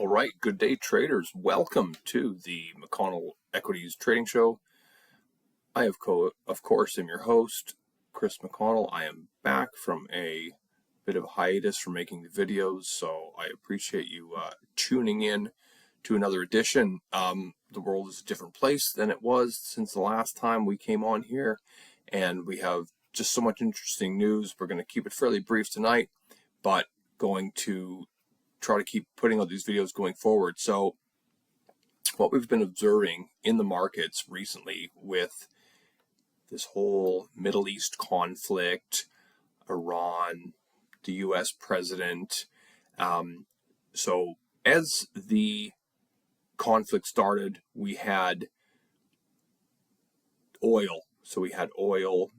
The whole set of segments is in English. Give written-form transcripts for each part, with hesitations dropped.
All right, good day, traders. Welcome to the McConnell Equities Trading Show. I, of course, am your host, Chris McConnell. I am back from a bit of a hiatus from making the videos, so I appreciate you tuning in to another edition. The world is a different place than it was since the last time we came on here, and we have just so much interesting news. We're going to keep it fairly brief tonight, but going to try to keep putting out these videos going forward. So what we've been observing in the markets recently with this whole Middle East conflict, Iran, the US president. So as the conflict started, we had oil. So we had oil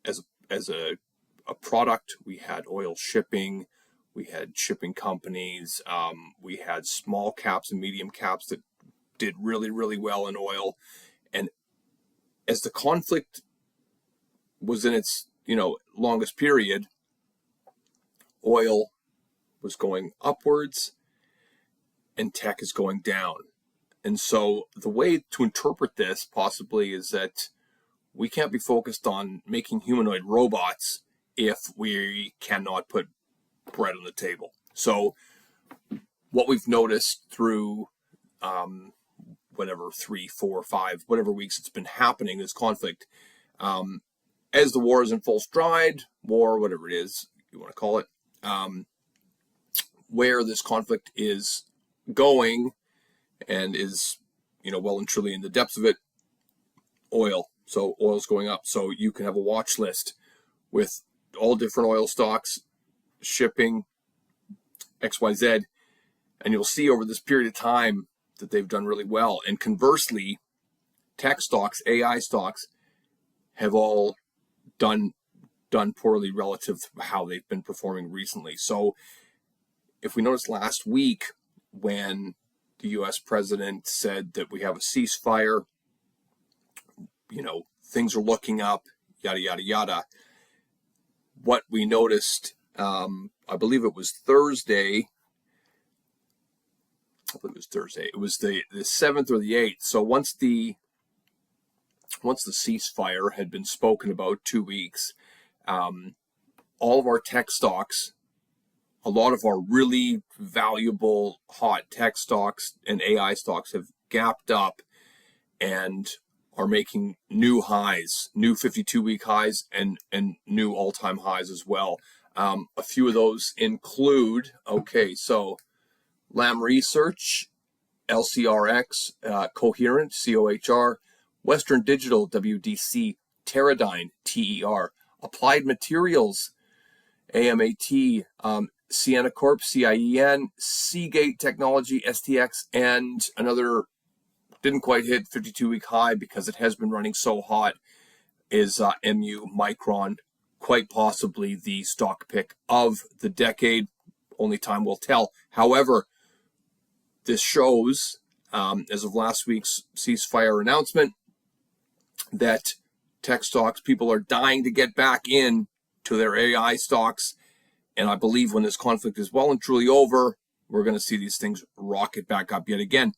as a product. We had oil shipping. We had shipping companies. We had small caps and medium caps that did really, really well in oil. And as the conflict was in its, longest period, oil was going upwards and tech is going down. And so the way to interpret this possibly is that we can't be focused on making humanoid robots if we cannot put bread on the table. So what we've noticed through whatever 3, 4, 5, whatever weeks it's been happening, this conflict, as the war is in full stride, whatever it is you want to call it, where this conflict is going and is, well and truly in the depths of it, oil. So oil's going up. So you can have a watch list with all different oil stocks, shipping, XYZ, and you'll see over this period of time that they've done really well. And conversely, tech stocks, AI stocks have all done poorly relative to how they've been performing recently. So if we noticed last week when the US president said that we have a ceasefire, things are looking up, yada, yada, yada. What we noticed, I believe it was Thursday. It was the 7th or the 8th. So once the ceasefire had been spoken about 2 weeks, all of our tech stocks, a lot of our really valuable hot tech stocks and AI stocks have gapped up and are making new highs, new 52-week highs and new all-time highs as well. A few of those include, so Lam Research, LCRX, Coherent, COHR, Western Digital, WDC, Teradyne, TER, Applied Materials, AMAT, Sienna Corp, CIEN, Seagate Technology, STX, and another didn't quite hit 52-week high because it has been running so hot is MU Micron, quite possibly the stock pick of the decade. Only time will tell. However, this shows, as of last week's ceasefire announcement, that tech stocks, people are dying to get back in to their AI stocks. And I believe when this conflict is well and truly over, we're going to see these things rocket back up yet again.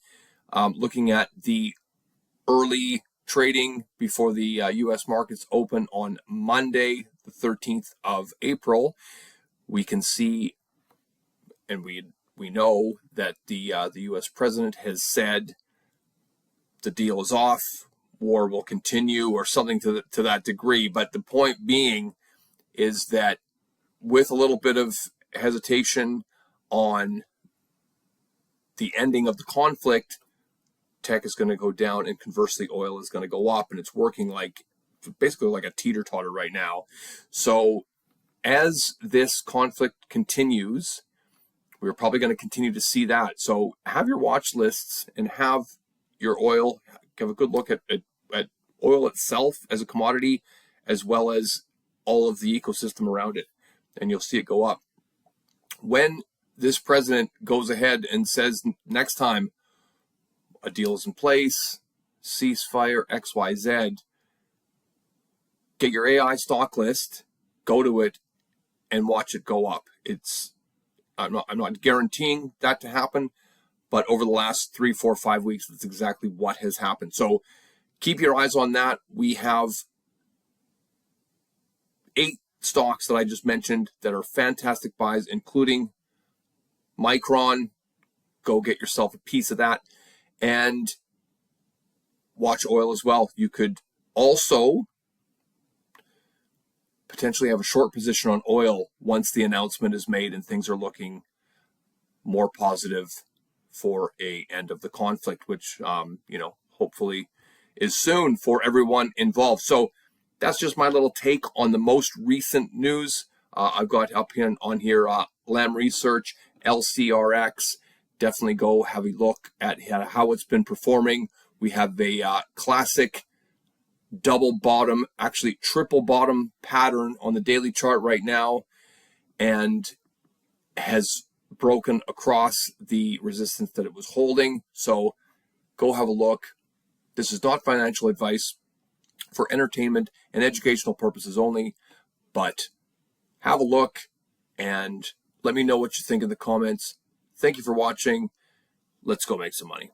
Looking at the early trading before the U.S. markets open on Monday, the 13th of April, we can see, and we know that the U.S. president has said the deal is off, war will continue, or something to that degree. But the point being is that with a little bit of hesitation on the ending of the conflict, tech is going to go down, and conversely, oil is going to go up, and it's working basically like a teeter-totter right now. So as this conflict continues, we're probably going to continue to see that. So have your watch lists and have your oil, have a good look at oil itself as a commodity, as well as all of the ecosystem around it, and you'll see it go up. When this president goes ahead and says next time a deal is in place, ceasefire, XYZ, get your AI stock list, go to it, and watch it go up. I'm not guaranteeing that to happen, But over the last 3, 4, 5 weeks, that's exactly what has happened. So keep your eyes on that. We have 8 stocks that I just mentioned that are fantastic buys, including Micron. Go get yourself a piece of that. And watch oil as well. You could also potentially have a short position on oil once the announcement is made and things are looking more positive for a end of the conflict, which hopefully is soon for everyone involved. So that's just my little take on the most recent news. I've got up here on here Lam Research, LCRX. Definitely go have a look at how it's been performing. We have a classic double bottom, actually triple bottom pattern on the daily chart right now, and has broken across the resistance that it was holding. So go have a look. This is not financial advice, for entertainment and educational purposes only, but have a look and let me know what you think in the comments. Thank you for watching. Let's go make some money.